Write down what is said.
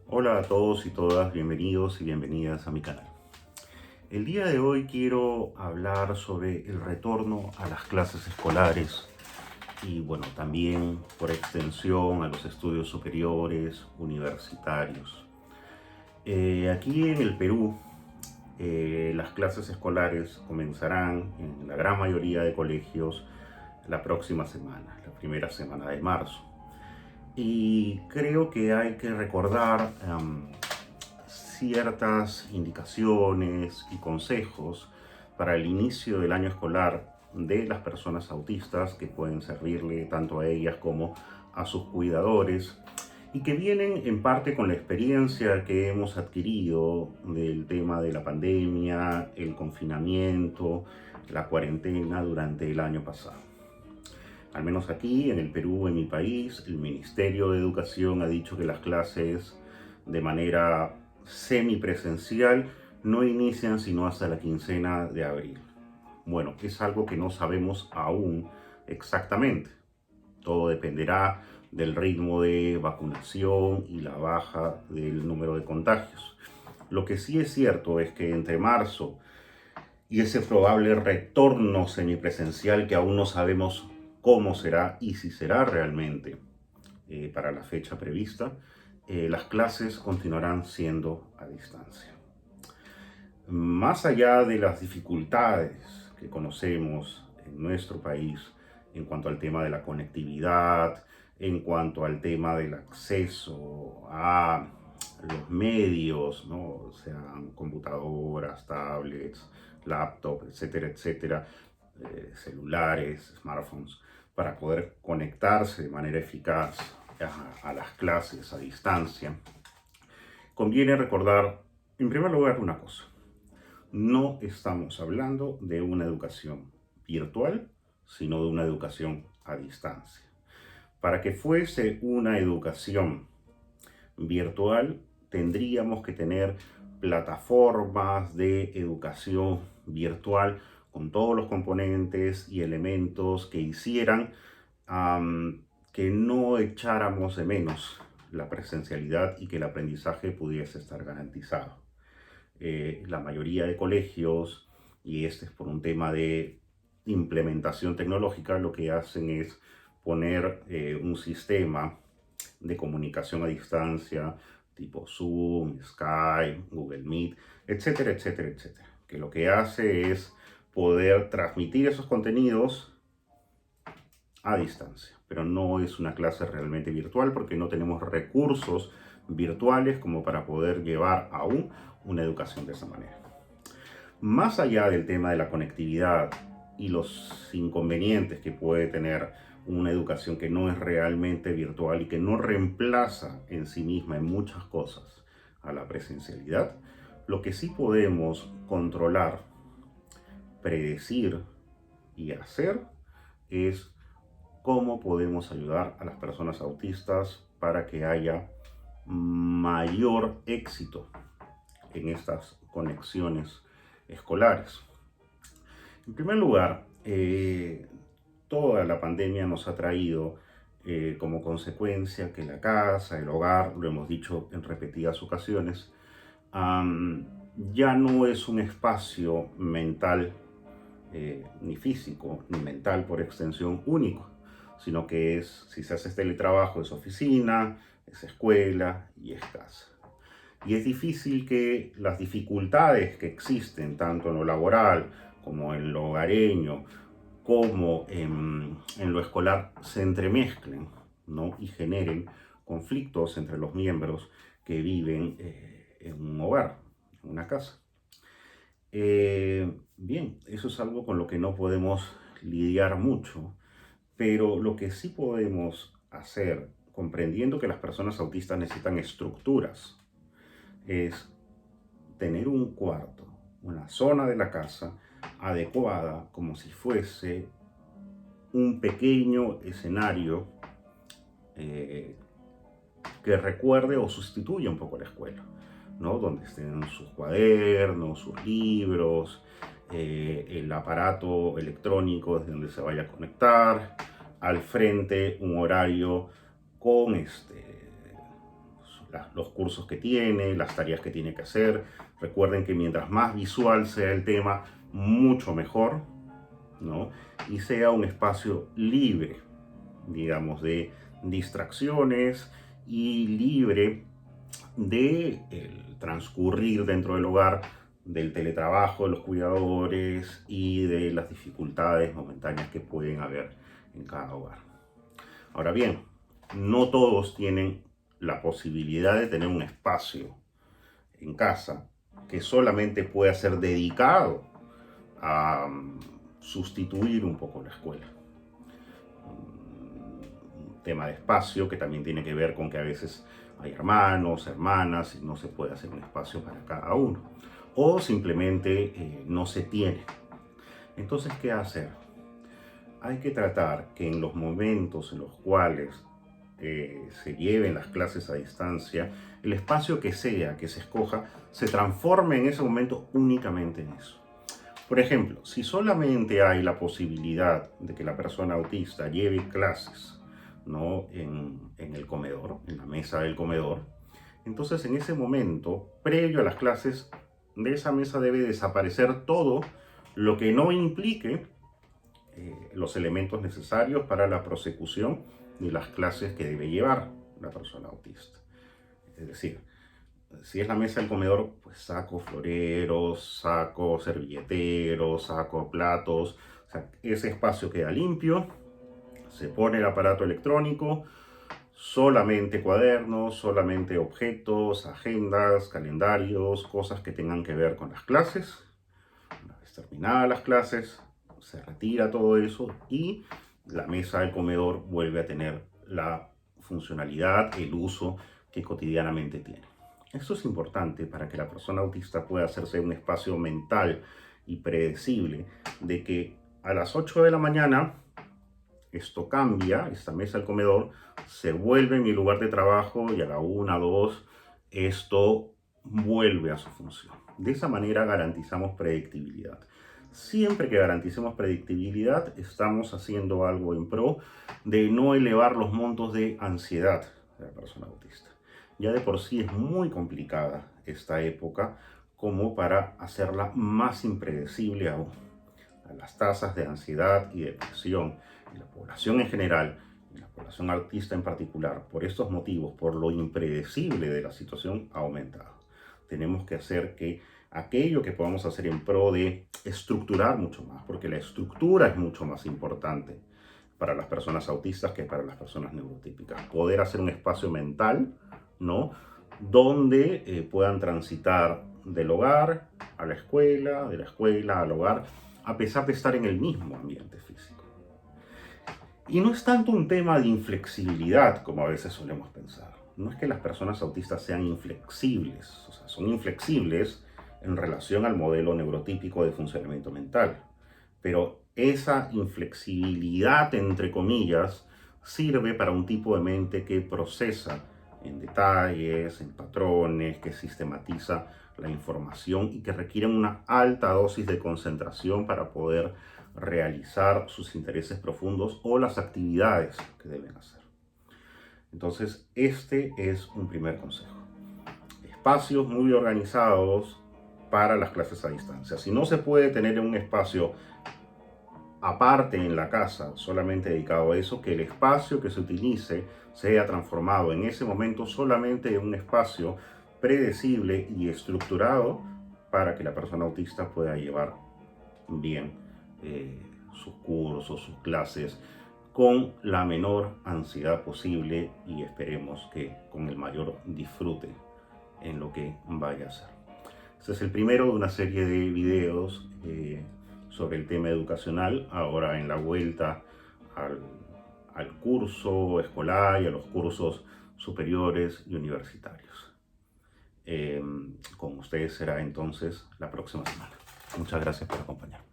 Hola a todos y todas, bienvenidos y bienvenidas a mi canal. El día de hoy quiero hablar sobre el retorno a las clases escolares y bueno, también por extensión a los estudios superiores, universitarios. Aquí en el Perú, las clases escolares comenzarán en la gran mayoría de colegios la próxima semana, la primera semana de marzo. Y creo que hay que recordar ciertas indicaciones y consejos para el inicio del año escolar de las personas autistas que pueden servirle tanto a ellas como a sus cuidadores y que vienen en parte con la experiencia que hemos adquirido del tema de la pandemia, el confinamiento, la cuarentena durante el año pasado. Al menos aquí en el Perú, en mi país, el Ministerio de Educación ha dicho que las clases de manera semipresencial no inician sino hasta la quincena de abril. Bueno, es algo que no sabemos aún exactamente. Todo dependerá del ritmo de vacunación y la baja del número de contagios. Lo que sí es cierto es que entre marzo y ese probable retorno semipresencial que aún no sabemos cómo será y si será realmente para la fecha prevista, las clases continuarán siendo a distancia. Más allá de las dificultades que conocemos en nuestro país en cuanto al tema de la conectividad, en cuanto al tema del acceso a los medios, ¿no? Sean computadoras, tablets, laptops, etcétera, etcétera, celulares, smartphones, para poder conectarse de manera eficaz a las clases a distancia, conviene recordar, en primer lugar, una cosa. No estamos hablando de una educación virtual, sino de una educación a distancia. Para que fuese una educación virtual, tendríamos que tener plataformas de educación virtual con todos los componentes y elementos que hicieran que no echáramos de menos la presencialidad y que el aprendizaje pudiese estar garantizado. La mayoría de colegios, y este es por un tema de implementación tecnológica, lo que hacen es poner un sistema de comunicación a distancia tipo Zoom, Skype, Google Meet, etcétera, etcétera, etcétera, que lo que hace es poder transmitir esos contenidos a distancia, pero no es una clase realmente virtual porque no tenemos recursos virtuales como para poder llevar aún una educación de esa manera. Más allá del tema de la conectividad y los inconvenientes que puede tener una educación que no es realmente virtual y que no reemplaza en sí misma en muchas cosas a la presencialidad, lo que sí podemos controlar, predecir y hacer es cómo podemos ayudar a las personas autistas para que haya mayor éxito en estas conexiones escolares. En primer lugar, toda la pandemia nos ha traído como consecuencia que la casa, el hogar, lo hemos dicho en repetidas ocasiones, ya no es un espacio mental, ni físico, ni mental por extensión único, sino que es, si se hace teletrabajo, es oficina, es escuela y es casa. Y es difícil que las dificultades que existen, tanto en lo laboral como en lo hogareño, como en lo escolar, se entremezclen, ¿no? Y generen conflictos entre los miembros que viven en un hogar, en una casa. Bien, eso es algo con lo que no podemos lidiar mucho, pero lo que sí podemos hacer, comprendiendo que las personas autistas necesitan estructuras, es tener un cuarto, una zona de la casa adecuada como si fuese un pequeño escenario eh, que recuerde o sustituya un poco la escuela, ¿no? Donde estén sus cuadernos, sus libros, el aparato electrónico desde donde se vaya a conectar, al frente un horario con los cursos que tiene, las tareas que tiene que hacer. Recuerden que mientras más visual sea el tema, mucho mejor, ¿no? Y sea un espacio libre, digamos, de distracciones y libre de el transcurrir dentro del hogar del teletrabajo, de los cuidadores y de las dificultades momentáneas que pueden haber en cada hogar. Ahora bien, no todos tienen la posibilidad de tener un espacio en casa que solamente pueda ser dedicado a sustituir un poco la escuela. Un tema de espacio que también tiene que ver con que a veces hay hermanos, hermanas, y no se puede hacer un espacio para cada uno. O simplemente no se tiene. Entonces, ¿qué hacer? Hay que tratar que en los momentos en los cuales se lleven las clases a distancia, el espacio que sea que se escoja se transforme en ese momento únicamente en eso. Por ejemplo, si solamente hay la posibilidad de que la persona autista lleve clases, ¿no?, en el comedor, en la mesa del comedor, entonces en ese momento, previo a las clases, de esa mesa debe desaparecer todo lo que no implique los elementos necesarios para la prosecución de las clases que debe llevar la persona autista. Es decir, si es la mesa del comedor, pues saco floreros, saco servilleteros, saco platos. O sea, ese espacio queda limpio, se pone el aparato electrónico, solamente cuadernos, solamente objetos, agendas, calendarios, cosas que tengan que ver con las clases. Una vez terminadas las clases, se retira todo eso y la mesa del comedor vuelve a tener la funcionalidad, el uso que cotidianamente tiene. Esto es importante para que la persona autista pueda hacerse un espacio mental y predecible de que a las 8 de la mañana esto cambia, esta mesa del comedor se vuelve mi lugar de trabajo y a la 1, 2, esto vuelve a su función. De esa manera garantizamos predictibilidad. Siempre que garanticemos predictibilidad, estamos haciendo algo en pro de no elevar los montos de ansiedad de la persona autista. Ya de por sí es muy complicada esta época como para hacerla más impredecible aún. Las tasas de ansiedad y depresión en la población en general, en la población autista en particular, por estos motivos, por lo impredecible de la situación, ha aumentado. Tenemos que hacer que aquello que podamos hacer en pro de estructurar mucho más, porque la estructura es mucho más importante para las personas autistas que para las personas neurotípicas. Poder hacer un espacio mental, ¿no?, donde puedan transitar del hogar a la escuela, de la escuela al hogar, a pesar de estar en el mismo ambiente físico. Y no es tanto un tema de inflexibilidad como a veces solemos pensar. No es que las personas autistas sean inflexibles, o sea, son inflexibles en relación al modelo neurotípico de funcionamiento mental. Pero esa inflexibilidad, entre comillas, sirve para un tipo de mente que procesa en detalles, en patrones, que sistematiza la información y que requieren una alta dosis de concentración para poder realizar sus intereses profundos o las actividades que deben hacer. Entonces, este es un primer consejo. Espacios muy organizados para las clases a distancia. Si no se puede tener un espacio aparte en la casa, solamente dedicado a eso, que el espacio que se utilice sea transformado en ese momento solamente en un espacio predecible y estructurado para que la persona autista pueda llevar bien sus cursos, sus clases, con la menor ansiedad posible y esperemos que con el mayor disfrute en lo que vaya a hacer. Este es el primero de una serie de videos sobre el tema educacional, ahora en la vuelta al curso escolar y a los cursos superiores y universitarios. Con ustedes será entonces la próxima semana. Muchas gracias por acompañarme.